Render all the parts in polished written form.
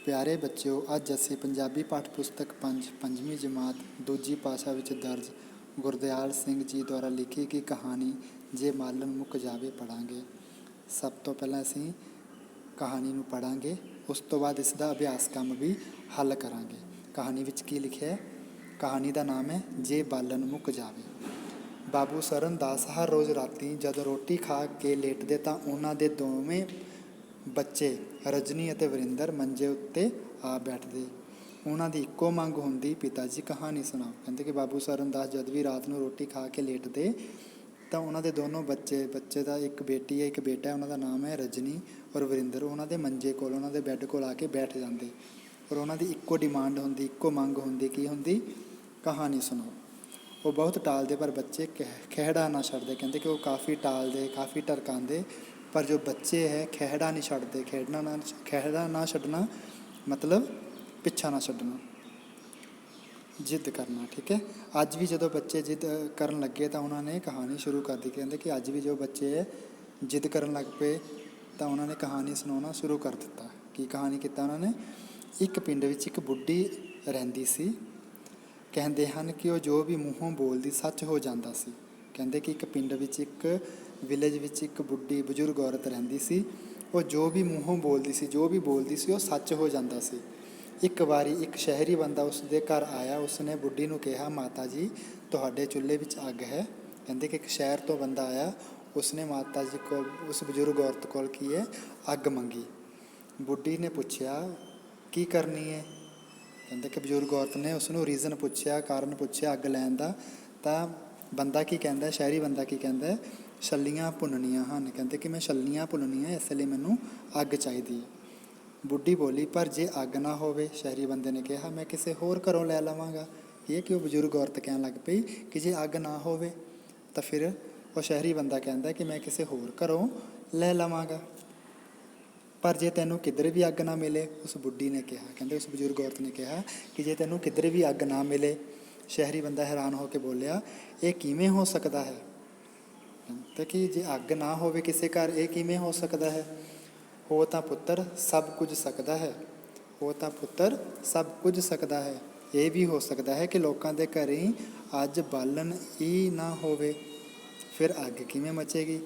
ਪਿਆਰੇ ਬੱਚਿਓ, ਅੱਜ ਅਸੀਂ ਪੰਜਾਬੀ ਪਾਠ ਪੁਸਤਕ 5 ਪੰਜਵੀਂ ਜਮਾਤ ਦੂਜੀ ਭਾਸ਼ਾ ਵਿੱਚ ਦਰਜ ਗੁਰਦਿਆਲ ਸਿੰਘ ਜੀ ਦੁਆਰਾ ਲਿਖੀ ਗਈ ਕਹਾਣੀ ਜੇ ਬਾਲਣ ਮੁੱਕ ਜਾਵੇ ਪੜ੍ਹਾਂਗੇ। ਸਭ ਤੋਂ ਪਹਿਲਾਂ ਅਸੀਂ ਕਹਾਣੀ ਨੂੰ ਪੜ੍ਹਾਂਗੇ, ਉਸ ਤੋਂ ਬਾਅਦ ਇਸ ਦਾ ਅਭਿਆਸ ਕੰਮ ਵੀ ਹੱਲ ਕਰਾਂਗੇ। ਕਹਾਣੀ ਵਿੱਚ ਕੀ ਲਿਖਿਆ ਹੈ? ਕਹਾਣੀ ਦਾ ਨਾਮ ਹੈ ਜੇ ਬਾਲਣ ਮੁੱਕ ਜਾਵੇ। ਬਾਬੂ ਸਰਨ ਦਾਸ ਹਰ ਰੋਜ਼ ਰਾਤੀ ਜਦੋਂ ਰੋਟੀ ਖਾ ਕੇ ਲੇਟਦੇ ਤਾਂ ਉਹਨਾਂ ਦੇ ਦੋਵੇਂ ਬੱਚੇ ਰਜਨੀ ਅਤੇ ਵਰਿੰਦਰ ਮੰਜੇ ਉੱਤੇ ਆ ਬੈਠਦੇ। ਉਹਨਾਂ ਦੀ ਇੱਕੋ ਮੰਗ ਹੁੰਦੀ, ਪਿਤਾ ਜੀ ਕਹਾਣੀ ਸੁਣਾਓ। ਕਹਿੰਦੇ ਕਿ ਬਾਬੂ ਸਰਨ ਦਾਸ ਜਦ ਵੀ ਰਾਤ ਨੂੰ ਰੋਟੀ ਖਾ ਕੇ ਲੇਟਦੇ ਤਾਂ ਉਹਨਾਂ ਦੇ ਦੋਨੋਂ ਬੱਚੇ ਦਾ ਇੱਕ ਬੇਟੀ ਹੈ ਇੱਕ ਬੇਟਾ ਹੈ, ਉਹਨਾਂ ਦਾ ਨਾਮ ਹੈ ਰਜਨੀ ਔਰ ਵਰਿੰਦਰ। ਉਹਨਾਂ ਦੇ ਮੰਜੇ ਕੋਲ, ਉਹਨਾਂ ਦੇ ਬੈੱਡ ਕੋਲ ਆ ਕੇ ਬੈਠ ਜਾਂਦੇ ਔਰ ਉਹਨਾਂ ਦੀ ਇੱਕੋ ਡਿਮਾਂਡ ਹੁੰਦੀ, ਇੱਕੋ ਮੰਗ ਹੁੰਦੀ। ਕੀ ਹੁੰਦੀ? ਕਹਾਣੀ ਸੁਣਾਓ। ਉਹ ਬਹੁਤ ਟਾਲਦੇ ਪਰ ਬੱਚੇ ਖਹਿੜਾ ਨਾ ਛੱਡਦੇ। ਕਹਿੰਦੇ ਕਿ ਉਹ ਕਾਫੀ ਟਾਲਦੇ, ਕਾਫੀ ਟਰਕਾਉਂਦੇ, ਪਰ ਜੋ ਬੱਚੇ ਹੈ ਖਹਿੜਾ ਨਹੀਂ ਛੱਡਦੇ। ਖਹਿੜਾ ਨਾ ਛੱਡਣਾ ਮਤਲਬ ਪਿੱਛਾ ਨਾ ਛੱਡਣਾ, ਜਿੱਦ ਕਰਨਾ। ਠੀਕ ਹੈ। ਅੱਜ ਵੀ ਜਦੋਂ ਬੱਚੇ ਜਿੱਦ ਕਰਨ ਲੱਗੇ ਤਾਂ ਉਹਨਾਂ ਨੇ ਕਹਾਣੀ ਸ਼ੁਰੂ ਕਰ ਦਿੱਤੀ। ਕਹਿੰਦੇ ਕਿ ਅੱਜ ਵੀ ਜੋ ਬੱਚੇ ਜਿੱਦ ਕਰਨ ਲੱਗ ਪਏ ਤਾਂ ਉਹਨਾਂ ਨੇ ਕਹਾਣੀ ਸੁਣਾਉਣਾ ਸ਼ੁਰੂ ਕਰ ਦਿੱਤਾ। ਕੀ ਕਹਾਣੀ ਕੀਤਾ ਉਹਨਾਂ ਨੇ? ਇੱਕ ਪਿੰਡ ਵਿੱਚ ਇੱਕ ਬੁੱਢੀ ਰਹਿੰਦੀ ਸੀ। ਕਹਿੰਦੇ ਹਨ ਕਿ ਉਹ ਜੋ ਵੀ ਮੂੰਹੋਂ ਬੋਲਦੀ ਸੱਚ ਹੋ ਜਾਂਦਾ ਸੀ। ਕਹਿੰਦੇ ਕਿ ਇੱਕ ਪਿੰਡ ਵਿੱਚ, ਇੱਕ ਵਿਲੇਜ ਵਿੱਚ ਇੱਕ ਬੁੱਢੀ ਬਜ਼ੁਰਗ ਔਰਤ ਰਹਿੰਦੀ ਸੀ। ਉਹ ਜੋ ਵੀ ਮੂੰਹੋਂ ਬੋਲਦੀ ਸੀ, ਜੋ ਵੀ ਬੋਲਦੀ ਸੀ ਉਹ ਸੱਚ ਹੋ ਜਾਂਦਾ ਸੀ। ਇੱਕ ਵਾਰੀ ਇੱਕ ਸ਼ਹਿਰੀ ਬੰਦਾ ਉਸ ਦੇ ਘਰ ਆਇਆ। ਉਸਨੇ ਬੁੱਢੀ ਨੂੰ ਕਿਹਾ, ਮਾਤਾ ਜੀ ਤੁਹਾਡੇ ਚੁੱਲ੍ਹੇ ਵਿੱਚ ਅੱਗ ਹੈ। ਕਹਿੰਦੇ ਕਿ ਇੱਕ ਸ਼ਹਿਰ ਤੋਂ ਬੰਦਾ ਆਇਆ, ਉਸਨੇ ਮਾਤਾ ਜੀ ਕੋਲ, ਉਸ ਬਜ਼ੁਰਗ ਔਰਤ ਕੋਲ ਕੀ ਹੈ? ਅੱਗ ਮੰਗੀ। ਬੁੱਢੀ ਨੇ ਪੁੱਛਿਆ ਕੀ ਕਰਨੀ ਹੈ? ਕਹਿੰਦੇ ਕਿ ਬਜ਼ੁਰਗ ਔਰਤ ਨੇ ਉਸਨੂੰ ਰੀਜ਼ਨ ਪੁੱਛਿਆ, ਕਾਰਨ ਪੁੱਛਿਆ ਅੱਗ ਲੈਣ ਦਾ। ਤਾਂ ਬੰਦਾ ਕੀ ਕਹਿੰਦਾ, ਸ਼ਹਿਰੀ ਬੰਦਾ ਕੀ ਕਹਿੰਦਾ? ਛੱਲੀਆਂ ਭੁੰਨਣੀਆਂ ਹਨ। ਕਹਿੰਦੇ ਕਿ ਮੈਂ ਛੱਲੀਆਂ ਭੁੰਨਣੀਆਂ, ਇਸ ਲਈ ਮੈਨੂੰ ਅੱਗ ਚਾਹੀਦੀ ਹੈ। ਬੁੱਢੀ ਬੋਲੀ, ਪਰ ਜੇ ਅੱਗ ਨਾ ਹੋਵੇ? ਸ਼ਹਿਰੀ ਬੰਦੇ ਨੇ ਕਿਹਾ, ਮੈਂ ਕਿਸੇ ਹੋਰ ਘਰੋਂ ਲੈ ਲਵਾਂਗਾ। ਇਹ ਕਿ ਉਹ ਬਜ਼ੁਰਗ ਔਰਤ ਕਹਿਣ ਲੱਗ ਪਈ ਕਿ ਜੇ ਅੱਗ ਨਾ ਹੋਵੇ ਤਾਂ ਫਿਰ ਉਹ ਸ਼ਹਿਰੀ ਬੰਦਾ ਕਹਿੰਦਾ ਕਿ ਮੈਂ ਕਿਸੇ ਹੋਰ ਘਰੋਂ ਲੈ ਲਵਾਂਗਾ। ਪਰ ਜੇ ਤੈਨੂੰ ਕਿੱਧਰ ਵੀ ਅੱਗ ਨਾ ਮਿਲੇ? ਉਸ ਬੁੱਢੀ ਨੇ ਕਿਹਾ, ਕਹਿੰਦੇ ਉਸ ਬਜ਼ੁਰਗ ਔਰਤ ਨੇ ਕਿਹਾ ਕਿ ਜੇ ਤੈਨੂੰ ਕਿੱਧਰ ਵੀ ਅੱਗ ਨਾ ਮਿਲੇ? ਸ਼ਹਿਰੀ ਬੰਦਾ ਹੈਰਾਨ ਹੋ ਕੇ ਬੋਲਿਆ, ਇਹ ਕਿਵੇਂ ਹੋ ਸਕਦਾ ਹੈ? ਤੇ ਕਿ ਜੇ ਅੱਗ ਨਾ ਹੋਵੇ ਕਿਸੇ ਘਰ, ਇਹ ਕਿਵੇਂ ਹੋ ਸਕਦਾ ਹੈ? ਹੋ ਤਾਂ ਪੁੱਤਰ ਸਭ ਕੁਝ ਸਕਦਾ ਹੈ, ਹੋ ਤਾਂ ਪੁੱਤਰ ਸਭ ਕੁਝ ਸਕਦਾ ਹੈ। ਇਹ ਵੀ ਹੋ ਸਕਦਾ ਹੈ ਕਿ ਲੋਕਾਂ ਦੇ ਘਰੇ ਅੱਜ ਬਾਲਣ ਹੀ ਨਾ ਹੋਵੇ, ਫਿਰ ਅੱਗ ਕਿਵੇਂ ਮਚੇਗੀ?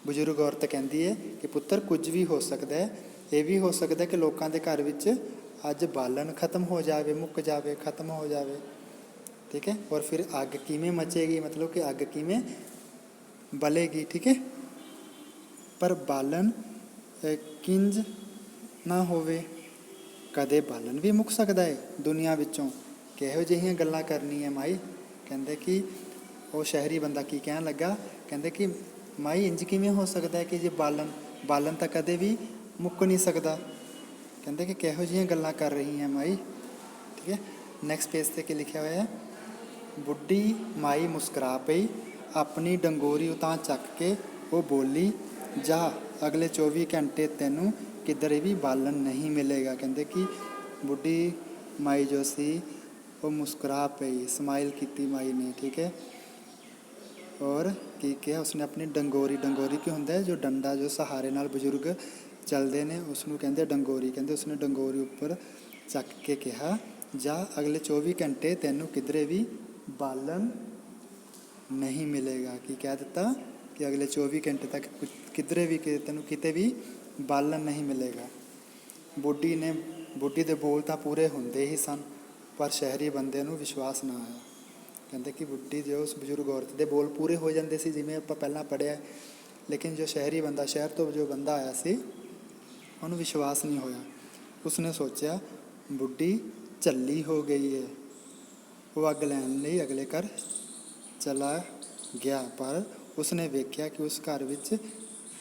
ਬਜ਼ੁਰਗ ਔਰਤ ਕਹਿੰਦੀ ਹੈ ਕਿ ਪੁੱਤਰ ਕੁਝ ਵੀ ਹੋ ਸਕਦਾ ਹੈ। ਇਹ ਵੀ ਹੋ ਸਕਦਾ ਕਿ ਲੋਕਾਂ ਦੇ ਘਰ ਵਿੱਚ ਅੱਜ ਬਾਲਣ ਖਤਮ ਹੋ ਜਾਵੇ, ਮੁੱਕ ਜਾਵੇ, ਖਤਮ ਹੋ ਜਾਵੇ। ਠੀਕ ਹੈ। ਔਰ ਫਿਰ ਅੱਗ ਕਿਵੇਂ ਮਚੇਗੀ, ਮਤਲਬ ਕਿ ਅੱਗ ਕਿਵੇਂ ਬਲੇਗੀ। ਠੀਕ ਹੈ। ਪਰ ਬਾਲਣ ਕਿੰਜ ਨਾ ਹੋਵੇ? ਕਦੇ ਬਾਲਣ ਵੀ ਮੁੱਕ ਸਕਦਾ ਹੈ ਦੁਨੀਆ ਵਿੱਚੋਂ? ਕਿਹੋ ਜਿਹੀਆਂ ਗੱਲਾਂ ਕਰਨੀ ਹੈ ਮਾਈ? ਕਹਿੰਦੇ ਕਿ ਉਹ ਸ਼ਹਿਰੀ ਬੰਦਾ ਕੀ ਕਹਿਣ ਲੱਗਾ? ਕਹਿੰਦੇ ਕਿ ਮਾਈ ਇੰਜ ਕਿਵੇਂ ਹੋ ਸਕਦਾ ਹੈ ਕਿ ਜੇ ਬਾਲਣ ਤਾਂ ਕਦੇ ਵੀ ਮੁੱਕ ਨਹੀਂ ਸਕਦਾ। ਕਹਿੰਦੇ ਕਿ ਕਿਹੋ ਜਿਹੀਆਂ ਗੱਲਾਂ ਕਰ ਰਹੀ ਹੈ ਮਾਈ। ਠੀਕ ਹੈ। ਨੈਕਸਟ ਪੇਜ 'ਤੇ ਕੀ ਲਿਖਿਆ ਹੋਇਆ ਹੈ? ਬੁੱਢੀ ਮਾਈ ਮੁਸਕਰਾ ਪਈ, ਆਪਣੀ ਡੰਗੋਰੀ ਉਤਾਂਹ ਚੱਕ ਕੇ ਉਹ ਬੋਲੀ, ਜਾ ਅਗਲੇ 24 ਘੰਟੇ ਤੈਨੂੰ ਕਿਧਰੇ ਵੀ ਬਾਲਣ ਨਹੀਂ ਮਿਲੇਗਾ। ਕਹਿੰਦੇ ਕਿ ਬੁੱਢੀ ਮਾਈ ਜੋ ਸੀ ਉਹ ਮੁਸਕਰਾ ਪਈ, ਸਮਾਈਲ ਕੀਤੀ ਮਾਈ ਨੇ। ਠੀਕ ਹੈ। ਔਰ ਕੀ ਕਿਹਾ ਉਸਨੇ? ਆਪਣੀ ਡੰਗੋਰੀ ਕੀ ਹੁੰਦਾ ਹੈ? ਜੋ ਡੰਡਾ, ਜੋ ਸਹਾਰੇ ਨਾਲ ਬਜ਼ੁਰਗ ਚੱਲਦੇ ਨੇ, ਉਸਨੂੰ ਕਹਿੰਦੇ ਡੰਗੋਰੀ। ਕਹਿੰਦੇ ਉਸਨੇ ਡੰਗੋਰੀ ਉੱਪਰ ਚੱਕ ਕੇ ਕਿਹਾ, ਜਾ ਅਗਲੇ 24 ਘੰਟੇ ਤੈਨੂੰ ਕਿਧਰੇ ਵੀ ਬਾਲਣ ਨਹੀਂ ਮਿਲੇਗਾ। ਕੀ ਕਹਿ ਦਿੱਤਾ? ਕਿ ਅਗਲੇ 24 ਘੰਟੇ ਤੱਕ ਕਿਧਰੇ ਵੀ ਤੈਨੂੰ ਕਿਤੇ ਵੀ ਬਾਲਣ ਨਹੀਂ ਮਿਲੇਗਾ। ਬੁੱਢੀ ਦੇ ਬੋਲ ਤਾਂ ਪੂਰੇ ਹੁੰਦੇ ਹੀ ਸਨ, ਪਰ ਸ਼ਹਿਰੀ ਬੰਦੇ ਨੂੰ ਵਿਸ਼ਵਾਸ ਨਾ ਆਇਆ। ਕਹਿੰਦੇ ਕਿ ਬੁੱਢੀ ਜੋ ਉਸ ਬਜ਼ੁਰਗ ਔਰਤ ਦੇ ਬੋਲ ਪੂਰੇ ਹੋ ਜਾਂਦੇ ਸੀ, ਜਿਵੇਂ ਆਪਾਂ ਪਹਿਲਾਂ ਪੜ੍ਹਿਆ, ਲੇਕਿਨ ਜੋ ਸ਼ਹਿਰੀ ਬੰਦਾ, ਸ਼ਹਿਰ ਤੋਂ ਜੋ ਬੰਦਾ ਆਇਆ ਸੀ, ਉਹਨੂੰ ਵਿਸ਼ਵਾਸ ਨਹੀਂ ਹੋਇਆ। ਉਸਨੇ ਸੋਚਿਆ ਬੁੱਢੀ ਝੱਲੀ ਹੋ ਗਈ ਹੈ। ਉਹ ਅੱਗ ਲੈਣ ਲਈ ਅਗਲੇ ਘਰ ਚਲਾ ਗਿਆ, ਪਰ ਉਸਨੇ ਵੇਖਿਆ ਕਿ ਉਸ ਘਰ ਵਿੱਚ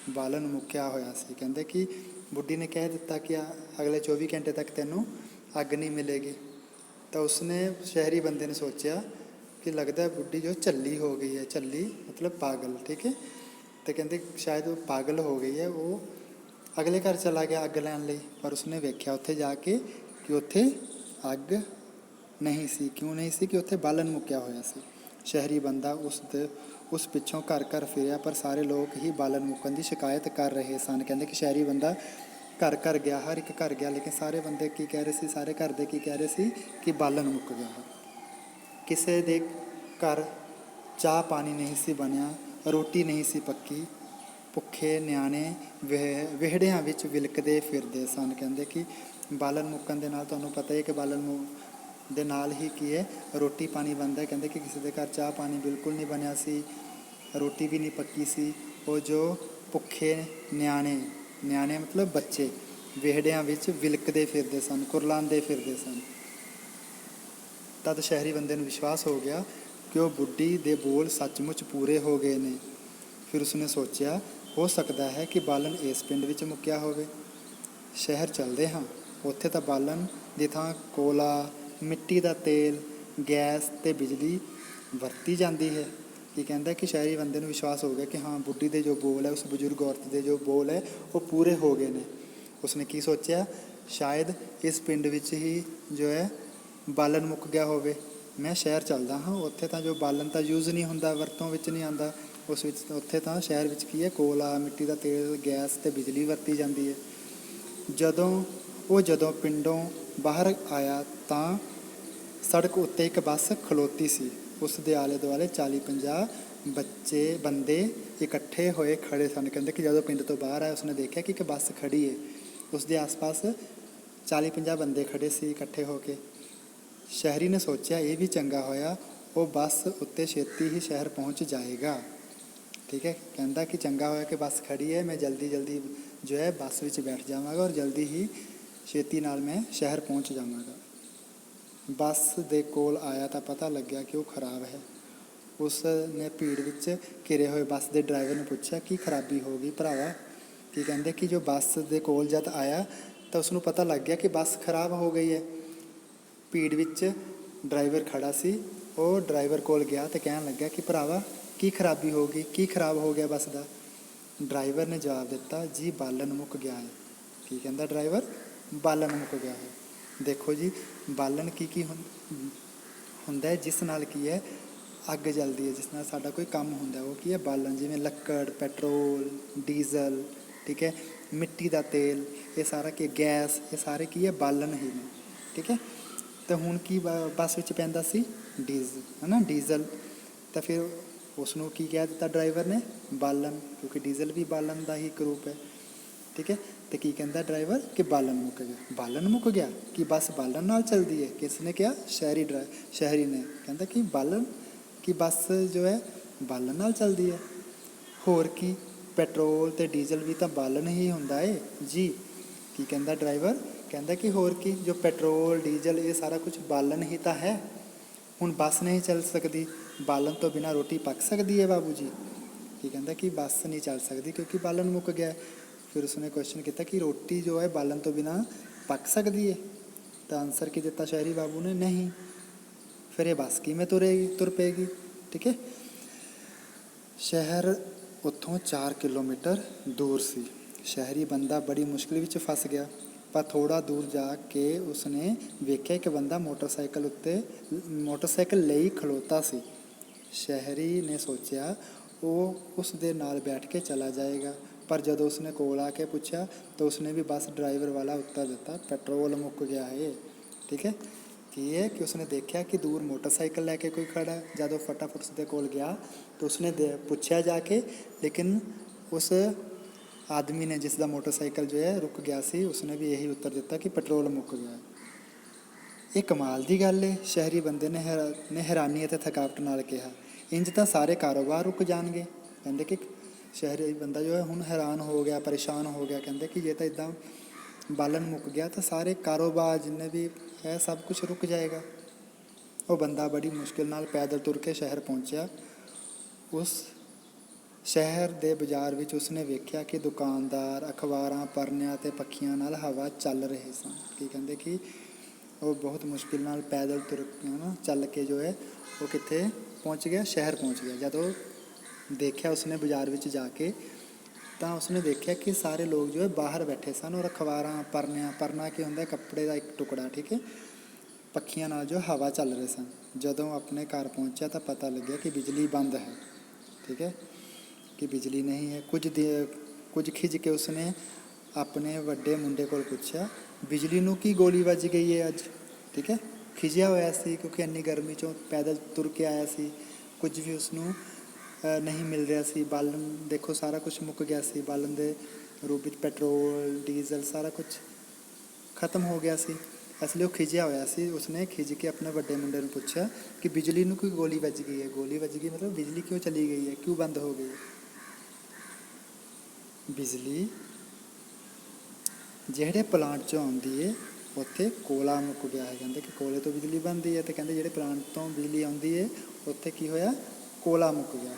ਬਾਲਣ ਮੁੱਕਿਆ ਹੋਇਆ ਸੀ। ਕਹਿੰਦੇ ਕਿ ਬੁੱਢੀ ਨੇ ਕਹਿ ਦਿੱਤਾ ਕਿ ਅਗਲੇ 24 ਘੰਟੇ ਤੱਕ ਤੈਨੂੰ ਅੱਗ ਨਹੀਂ ਮਿਲੇਗੀ। ਤਾਂ ਉਸਨੇ, ਸ਼ਹਿਰੀ ਬੰਦੇ ਨੇ ਸੋਚਿਆ ਕਿ ਲੱਗਦਾ ਬੁੱਢੀ ਜੋ ਝੱਲੀ ਹੋ ਗਈ ਹੈ। ਝੱਲੀ ਮਤਲਬ ਪਾਗਲ। ਠੀਕ ਹੈ। ਅਤੇ ਕਹਿੰਦੇ ਸ਼ਾਇਦ ਉਹ ਪਾਗਲ ਹੋ ਗਈ ਹੈ। ਉਹ ਅਗਲੇ ਘਰ ਚਲਾ ਗਿਆ ਅੱਗ ਲੈਣ ਲਈ, ਪਰ ਉਸਨੇ ਵੇਖਿਆ ਉੱਥੇ ਜਾ ਕੇ ਕਿ ਉੱਥੇ ਅੱਗ ਨਹੀਂ ਸੀ। ਕਿਉਂ ਨਹੀਂ ਸੀ? ਕਿ ਉੱਥੇ ਬਾਲਣ ਮੁੱਕਿਆ ਹੋਇਆ ਸੀ। ਸ਼ਹਿਰੀ ਬੰਦਾ ਉਸ ਪਿੱਛੋਂ ਘਰ ਘਰ ਫਿਰਿਆ, ਪਰ ਸਾਰੇ ਲੋਕ ਹੀ ਬਾਲਣ ਮੁੱਕਣ ਦੀ ਸ਼ਿਕਾਇਤ ਕਰ ਰਹੇ ਸਨ। ਕਹਿੰਦੇ ਕਿ ਸ਼ਹਿਰੀ ਬੰਦਾ ਘਰ ਘਰ ਗਿਆ, ਹਰ ਇੱਕ ਘਰ ਗਿਆ, ਲੇਕਿਨ ਸਾਰੇ ਬੰਦੇ ਕੀ ਕਹਿ ਰਹੇ ਸੀ, ਸਾਰੇ ਘਰ ਦੇ ਕੀ ਕਹਿ ਰਹੇ ਸੀ ਕਿ ਬਾਲਣ ਮੁੱਕ ਗਿਆ ਹੈ। ਕਿਸੇ ਦੇ ਘਰ ਚਾਹ ਪਾਣੀ ਨਹੀਂ ਸੀ ਬਣਿਆ, ਰੋਟੀ ਨਹੀਂ ਸੀ ਪੱਕੀ, ਭੁੱਖੇ ਨਿਆਣੇ ਵਿਹੜਿਆਂ ਵਿੱਚ ਵਿਲਕਦੇ ਫਿਰਦੇ ਸਨ। ਕਹਿੰਦੇ ਕਿ ਬਾਲਣ ਮੁੱਕਣ ਦੇ ਨਾਲ, ਤੁਹਾਨੂੰ ਪਤਾ ਹੈ ਕਿ ਬਾਲਣ ਦੇ ਨਾਲ ਹੀ ਕੀ ਹੈ, ਰੋਟੀ ਪਾਣੀ ਬਣਦਾ। ਕਹਿੰਦੇ ਕਿ ਕਿਸੇ ਦੇ ਘਰ ਚਾਹ ਪਾਣੀ ਬਿਲਕੁਲ ਨਹੀਂ ਬਣਿਆ ਸੀ, ਰੋਟੀ ਵੀ ਨਹੀਂ ਪੱਕੀ ਸੀ। ਉਹ ਜੋ ਭੁੱਖੇ ਨਿਆਣੇ ਮਤਲਬ ਬੱਚੇ ਵਿਹੜਿਆਂ ਵਿੱਚ ਵਿਲਕਦੇ ਫਿਰਦੇ ਸਨ, ਕੁਰਲਾਉਂਦੇ ਫਿਰਦੇ ਸਨ। ਤਦ ਸ਼ਹਿਰੀ ਬੰਦੇ ਨੂੰ ਵਿਸ਼ਵਾਸ ਹੋ ਗਿਆ ਕਿ ਉਹ ਬੁੱਢੀ ਦੇ ਬੋਲ ਸੱਚਮੁੱਚ ਪੂਰੇ ਹੋ ਗਏ ਨੇ। ਫਿਰ ਉਸਨੇ ਸੋਚਿਆ, ਹੋ ਸਕਦਾ ਹੈ ਕਿ ਬਾਲਣ ਇਸ ਪਿੰਡ ਵਿੱਚ ਮੁੱਕਿਆ ਹੋਵੇ। ਸ਼ਹਿਰ ਚੱਲਦੇ ਹਾਂ, ਉੱਥੇ ਤਾਂ ਬਾਲਣ ਦੀ ਥਾਂ ਕੋਲਾ, ਮਿੱਟੀ ਦਾ ਤੇਲ, ਗੈਸ ਤੇ ਬਿਜਲੀ ਵਰਤੀ ਜਾਂਦੀ ਹੈ। ਕੀ ਕਹਿੰਦਾ ਕਿ ਸ਼ਹਿਰੀ ਬੰਦੇ ਨੂੰ ਵਿਸ਼ਵਾਸ ਹੋ ਗਿਆ ਕਿ ਹਾਂ, ਬੁੱਢੀ ਦੇ ਜੋ ਬੋਲ ਹੈ, ਉਸ ਬਜ਼ੁਰਗ ਔਰਤ ਦੇ ਜੋ ਬੋਲ ਹੈ, ਉਹ ਪੂਰੇ ਹੋ ਗਏ ਨੇ। ਉਸਨੇ ਕੀ ਸੋਚਿਆ, ਸ਼ਾਇਦ ਇਸ ਪਿੰਡ ਵਿੱਚ ਹੀ ਜੋ ਹੈ ਬਾਲਣ ਮੁੱਕ ਗਿਆ ਹੋਵੇ। ਮੈਂ ਸ਼ਹਿਰ ਚੱਲਦਾ ਹਾਂ, ਉੱਥੇ ਤਾਂ ਜੋ ਬਾਲਣ ਤਾਂ ਯੂਜ਼ ਨਹੀਂ ਹੁੰਦਾ, ਵਰਤੋਂ ਵਿੱਚ ਨਹੀਂ ਆਉਂਦਾ, ਉਸ ਵਿੱਚ ਉੱਥੇ ਤਾਂ ਸ਼ਹਿਰ ਵਿੱਚ ਕੀ ਹੈ, ਕੋਲਾ, ਮਿੱਟੀ ਦਾ ਤੇਲ, ਗੈਸ ਤੇ ਬਿਜਲੀ ਵਰਤੀ ਜਾਂਦੀ ਹੈ। ਜਦੋਂ ਪਿੰਡੋਂ ਬਾਹਰ ਆਇਆ ਤਾਂ ਸੜਕ ਉੱਤੇ ਇੱਕ ਬੱਸ ਖਲੋਤੀ ਸੀ। ਉਸ ਦੇ ਆਲੇ ਦੁਆਲੇ 40-50 ਬੰਦੇ ਇਕੱਠੇ ਹੋਏ ਖੜੇ ਸਨ। ਕਹਿੰਦੇ ਕਿ ਜਦੋਂ ਪਿੰਡ ਤੋਂ ਬਾਹਰ ਆਇਆ, ਉਸਨੇ ਦੇਖਿਆ ਕਿ ਇੱਕ ਬੱਸ ਖੜੀ ਹੈ। ਉਸ ਦੇ ਆਸ-ਪਾਸ 40-50 ਬੰਦੇ ਖੜੇ ਸੀ ਇਕੱਠੇ ਹੋ ਕੇ। ਸ਼ਹਿਰੀ ਨੇ ਸੋਚਿਆ, ਇਹ ਵੀ ਚੰਗਾ ਹੋਇਆ, ਉਹ ਬੱਸ ਉੱਤੇ ਛੇਤੀ ਹੀ ਸ਼ਹਿਰ ਪਹੁੰਚ ਜਾਏਗਾ। ਠੀਕ ਹੈ, ਕਹਿੰਦਾ ਕਿ ਚੰਗਾ ਹੋਇਆ ਕਿ ਬੱਸ ਖੜੀ ਹੈ, ਮੈਂ ਜਲਦੀ ਜੋ ਹੈ ਬੱਸ ਵਿੱਚ ਬੈਠ ਜਾਵਾਂਗਾ ਔਰ ਜਲਦੀ ਹੀ ਛੇਤੀ ਨਾਲ ਮੈਂ ਸ਼ਹਿਰ ਪਹੁੰਚ ਜਾਵਾਂਗਾ। ਬੱਸ ਦੇ ਕੋਲ ਆਇਆ ਤਾਂ ਪਤਾ ਲੱਗਿਆ ਕਿ ਉਹ ਖਰਾਬ ਹੈ। ਉਸ ਨੇ ਭੀੜ ਵਿੱਚ ਘਿਰੇ ਹੋਏ ਬੱਸ ਦੇ ਡਰਾਈਵਰ ਨੂੰ ਪੁੱਛਿਆ, ਕੀ ਖਰਾਬੀ ਹੋ ਗਈ ਭਰਾਵਾ? ਕੀ ਕਹਿੰਦੇ ਕਿ ਜੋ ਬੱਸ ਦੇ ਕੋਲ ਜਦ ਆਇਆ ਤਾਂ ਉਸਨੂੰ ਪਤਾ ਲੱਗ ਗਿਆ ਕਿ ਬੱਸ ਖਰਾਬ ਹੋ ਗਈ ਹੈ। ਭੀੜ ਵਿੱਚ ਡਰਾਈਵਰ ਖੜਾ ਸੀ, ਉਹ ਡਰਾਈਵਰ ਕੋਲ ਗਿਆ ਤੇ ਕਹਿਣ ਲੱਗਾ ਕਿ ਭਰਾਵਾ, ਕੀ ਖਰਾਬੀ ਹੋ ਗਈ, ਕੀ ਖਰਾਬ ਹੋ ਗਿਆ ਬੱਸ ਦਾ? ਡਰਾਈਵਰ ਨੇ ਜਵਾਬ ਦਿੱਤਾ, ਜੀ ਬਾਲਣ ਮੁੱਕ ਗਿਆ ਹੈ। ਕੀ ਕਹਿੰਦਾ ਡਰਾਈਵਰ? ਬਾਲਣ ਮੁੱਕ ਗਿਆ ਹੈ। ਦੇਖੋ ਜੀ, ਬਾਲਣ ਕੀ ਹੁੰਦਾ ਹੈ, ਜਿਸ ਨਾਲ ਕੀ ਹੈ, ਅੱਗ ਜਲਦੀ ਹੈ, ਜਿਸ ਨਾਲ ਸਾਡਾ ਕੋਈ ਕੰਮ ਹੁੰਦਾ, ਉਹ ਕੀ ਹੈ, ਬਾਲਣ। ਜਿਵੇਂ ਲੱਕੜ, ਪੈਟਰੋਲ, ਡੀਜ਼ਲ, ਠੀਕ ਹੈ, ਮਿੱਟੀ ਦਾ ਤੇਲ, ਇਹ ਸਾਰਾ ਕੀ, ਗੈਸ, ਇਹ ਸਾਰੇ ਕੀ ਹੈ, ਬਾਲਣ ਹੀ ਨੇ। ਠੀਕ ਹੈ, ਤਾਂ ਹੁਣ ਕੀ ਬੱਸ ਵਿੱਚ ਪੈਂਦਾ ਸੀ, ਡੀਜ਼ਲ। ਤਾਂ ਫਿਰ ਉਸ ਨੂੰ ਕੀ ਕਹਿ ਦਿੱਤਾ ਡਰਾਈਵਰ ਨੇ, ਬਾਲਣ, ਕਿਉਂਕਿ ਡੀਜ਼ਲ ਵੀ ਬਾਲਣ ਦਾ ਹੀ ਇੱਕ ਰੂਪ ਹੈ। ਠੀਕ ਹੈ, ਤੇ ਕੀ ਕਹਿੰਦਾ ਡਰਾਈਵਰ ਕਿ ਬਾਲਣ ਮੁੱਕ ਗਿਆ। ਬਾਲਣ ਮੁੱਕ ਗਿਆ? ਕਿ ਬੱਸ ਬਾਲਣ ਨਾਲ ਚੱਲਦੀ ਹੈ? ਕਿਸ ਨੇ ਕਿਹਾ? ਸ਼ਹਿਰੀ ਨੇ। ਕਹਿੰਦਾ ਕਿ ਬੱਸ ਜੋ ਹੈ ਬਾਲਣ ਨਾਲ ਚੱਲਦੀ ਹੈ। ਹੋਰ ਕੀ, ਪੈਟਰੋਲ ਤੇ ਡੀਜ਼ਲ ਵੀ ਤਾਂ ਬਾਲਣ ਹੀ ਹੁੰਦਾ ਹੈ ਜੀ। ਕੀ ਕਹਿੰਦਾ ਡਰਾਈਵਰ? ਕਹਿੰਦਾ ਕਿ ਹੋਰ ਕੀ, ਜੋ ਪੈਟਰੋਲ, ਡੀਜ਼ਲ, ਇਹ ਸਾਰਾ ਕੁਝ ਬਾਲਣ ਹੀ ਤਾਂ ਹੈ। ਹੁਣ ਬੱਸ ਨਹੀਂ ਚੱਲ ਸਕਦੀ, ਬਾਲਣ ਤੋਂ ਬਿਨਾਂ ਰੋਟੀ ਪੱਕ ਸਕਦੀ ਹੈ ਬਾਬੂ ਜੀ? ਕੀ ਕਹਿੰਦਾ ਕਿ ਬੱਸ ਨਹੀਂ ਚੱਲ ਸਕਦੀ ਕਿਉਂਕਿ ਬਾਲਣ ਮੁੱਕ ਗਿਆ। ਫਿਰ ਉਸਨੇ ਕੁਐਸਚਨ ਕੀਤਾ ਕਿ ਰੋਟੀ ਜੋ ਹੈ ਬਾਲਣ ਤੋਂ ਬਿਨਾਂ ਪੱਕ ਸਕਦੀ ਹੈ? ਤਾਂ ਆਨਸਰ ਕੀ ਦਿੱਤਾ ਸ਼ਹਿਰੀ ਬਾਬੂ ਨੇ? ਨਹੀਂ। ਫਿਰ ਇਹ ਬੱਸ ਕਿਵੇਂ ਤੁਰ ਪਏਗੀ? ਠੀਕ ਹੈ, ਸ਼ਹਿਰ ਉੱਥੋਂ 4 ਕਿਲੋਮੀਟਰ ਦੂਰ ਸੀ। ਸ਼ਹਿਰੀ ਬੰਦਾ ਬੜੀ ਮੁਸ਼ਕਿਲ ਵਿੱਚ ਫਸ ਗਿਆ। ਪਰ ਥੋੜ੍ਹਾ ਦੂਰ ਜਾ ਕੇ ਉਸਨੇ ਵੇਖਿਆ ਇੱਕ ਬੰਦਾ ਮੋਟਰਸਾਈਕਲ ਲਈ ਖਲੋਤਾ ਸੀ। ਸ਼ਹਿਰੀ ਨੇ ਸੋਚਿਆ ਉਹ ਉਸ ਦੇ ਨਾਲ ਬੈਠ ਕੇ ਚਲਾ ਜਾਏਗਾ। ਪਰ ਜਦੋਂ ਉਸਨੇ ਕੋਲ ਆ ਕੇ ਪੁੱਛਿਆ ਤਾਂ ਉਸਨੇ ਵੀ ਬੱਸ ਡਰਾਈਵਰ ਵਾਲਾ ਉੱਤਰ ਦਿੱਤਾ, ਪੈਟਰੋਲ ਮੁੱਕ ਗਿਆ ਹੈ। ਠੀਕ ਹੈ, ਕੀ ਹੈ ਕਿ ਉਸਨੇ ਦੇਖਿਆ ਕਿ ਦੂਰ ਮੋਟਰਸਾਈਕਲ ਲੈ ਕੇ ਕੋਈ ਖੜਾ। ਜਦੋਂ ਫਟਾਫਟ ਉਸਦੇ ਕੋਲ ਗਿਆ ਤਾਂ ਉਸਨੇ ਪੁੱਛਿਆ ਜਾ ਕੇ, ਲੇਕਿਨ ਉਸ ਆਦਮੀ ਨੇ ਜਿਸ ਦਾ ਮੋਟਰਸਾਈਕਲ ਜੋ ਹੈ ਰੁਕ ਗਿਆ ਸੀ, ਉਸਨੇ ਵੀ ਇਹੀ ਉੱਤਰ ਦਿੱਤਾ ਕਿ ਪੈਟਰੋਲ ਮੁੱਕ ਗਿਆ। ਇਹ ਕਮਾਲ ਦੀ ਗੱਲ ਹੈ, ਸ਼ਹਿਰੀ ਬੰਦੇ ਨੇ ਹੈਰਾਨੀ ਅਤੇ ਥਕਾਵਟ ਨਾਲ ਕਿਹਾ। ਇੰਜ ਤਾਂ ਸਾਰੇ ਕਾਰੋਬਾਰ ਰੁਕ ਜਾਣਗੇ। ਕਹਿੰਦੇ ਕਿ ਸ਼ਹਿਰੀ ਬੰਦਾ ਜੋ ਹੈ ਹੁਣ ਹੈਰਾਨ ਹੋ ਗਿਆ, ਪਰੇਸ਼ਾਨ ਹੋ ਗਿਆ। ਕਹਿੰਦੇ ਕਿ ਜੇ ਤਾਂ ਇੱਦਾਂ ਬਾਲਣ ਮੁੱਕ ਗਿਆ ਤਾਂ ਸਾਰੇ ਕਾਰੋਬਾਰ ਜਿੰਨੇ ਵੀ ਹੈ ਸਭ ਕੁਝ ਰੁਕ ਜਾਏਗਾ। ਉਹ ਬੰਦਾ ਬੜੀ ਮੁਸ਼ਕਿਲ ਨਾਲ ਪੈਦਲ ਤੁਰ ਕੇ ਸ਼ਹਿਰ ਪਹੁੰਚਿਆ। ਉਸ ਸ਼ਹਿਰ ਦੇ ਬਾਜ਼ਾਰ ਵਿੱਚ ਉਸਨੇ ਵੇਖਿਆ ਕਿ ਦੁਕਾਨਦਾਰ ਅਖਬਾਰਾਂ, ਪਰਨਿਆਂ ਅਤੇ ਪੱਖੀਆਂ ਨਾਲ ਹਵਾ ਚੱਲ ਰਹੇ ਸਨ। ਕੀ ਕਹਿੰਦੇ ਕਿ ਉਹ ਬਹੁਤ ਮੁਸ਼ਕਿਲ ਨਾਲ ਪੈਦਲ ਚੱਲ ਕੇ ਜੋ ਹੈ ਉਹ ਕਿੱਥੇ ਪਹੁੰਚ ਗਿਆ? ਸ਼ਹਿਰ ਪਹੁੰਚ ਗਿਆ। ਜਦੋਂ ਦੇਖਿਆ ਉਸਨੇ ਬਾਜ਼ਾਰ ਵਿੱਚ ਜਾ ਕੇ ਤਾਂ ਉਸਨੇ ਦੇਖਿਆ ਕਿ ਸਾਰੇ ਲੋਕ ਜੋ ਹੈ ਬਾਹਰ ਬੈਠੇ ਸਨ ਔਰ ਅਖਬਾਰਾਂ, ਪਰਨਾ ਕੀ ਹੁੰਦਾ, ਕੱਪੜੇ ਦਾ ਇੱਕ ਟੁਕੜਾ, ਠੀਕ ਹੈ, ਪੱਖੀਆਂ ਨਾਲ ਜੋ ਹਵਾ ਚੱਲ ਰਹੇ ਸਨ। ਜਦੋਂ ਆਪਣੇ ਘਰ ਪਹੁੰਚਿਆ ਤਾਂ ਪਤਾ ਲੱਗਿਆ ਕਿ ਬਿਜਲੀ ਬੰਦ ਹੈ। ਠੀਕ ਹੈ, ਕਿ ਬਿਜਲੀ ਨਹੀਂ ਹੈ। ਕੁਝ ਖਿੱਚ ਕੇ ਉਸਨੇ ਆਪਣੇ ਵੱਡੇ ਮੁੰਡੇ ਕੋਲ ਪੁੱਛਿਆ ਬਿਜਲੀ ਨੂੰ ਕੀ ਗੋਲੀ ਵੱਜ ਗਈ ਹੈ ਅੱਜ। ਠੀਕ ਹੈ, ਖਿਜਿਆ ਹੋਇਆ ਸੀ ਕਿਉਂਕਿ ਇੰਨੀ ਗਰਮੀ 'ਚੋਂ ਪੈਦਲ ਤੁਰ ਕੇ ਆਇਆ ਸੀ, ਕੁਝ ਵੀ ਉਸਨੂੰ ਨਹੀਂ ਮਿਲ ਰਿਹਾ ਸੀ। ਬਾਲਣ ਦੇਖੋ ਸਾਰਾ ਕੁਝ ਮੁੱਕ ਗਿਆ ਸੀ, ਬਾਲਣ ਦੇ ਰੂਪ ਵਿੱਚ ਪੈਟਰੋਲ ਡੀਜ਼ਲ ਸਾਰਾ ਕੁਝ ਖਤਮ ਹੋ ਗਿਆ ਸੀ। ਇਸ ਲਈ ਉਹ ਖਿਜਿਆ ਹੋਇਆ ਸੀ। ਉਸਨੇ ਖਿਜ ਕੇ ਆਪਣੇ ਵੱਡੇ ਮੁੰਡੇ ਨੂੰ ਪੁੱਛਿਆ ਕਿ ਬਿਜਲੀ ਨੂੰ ਕੋਈ ਗੋਲੀ ਵੱਜ ਗਈ ਹੈ। ਗੋਲੀ ਵੱਜ ਗਈ ਮਤਲਬ ਬਿਜਲੀ ਕਿਉਂ ਚਲੀ ਗਈ ਹੈ, ਕਿਉਂ ਬੰਦ ਹੋ ਗਈ ਹੈ। ਬਿਜਲੀ ਜਿਹੜੇ ਪਲਾਂਟ 'ਚੋਂ ਆਉਂਦੀ ਹੈ ਉੱਥੇ ਕੋਲਾ ਮੁੱਕ ਗਿਆ ਹੈ। ਕਹਿੰਦੇ ਕਿ ਕੋਲੇ ਤੋਂ ਬਿਜਲੀ ਬਣਦੀ ਹੈ, ਅਤੇ ਕਹਿੰਦੇ ਜਿਹੜੇ ਪਲਾਂਟ ਤੋਂ ਬਿਜਲੀ ਆਉਂਦੀ ਹੈ ਉੱਥੇ ਕੀ ਹੋਇਆ, ਕੋਲਾ ਮੁੱਕ ਗਿਆ ਹੈ।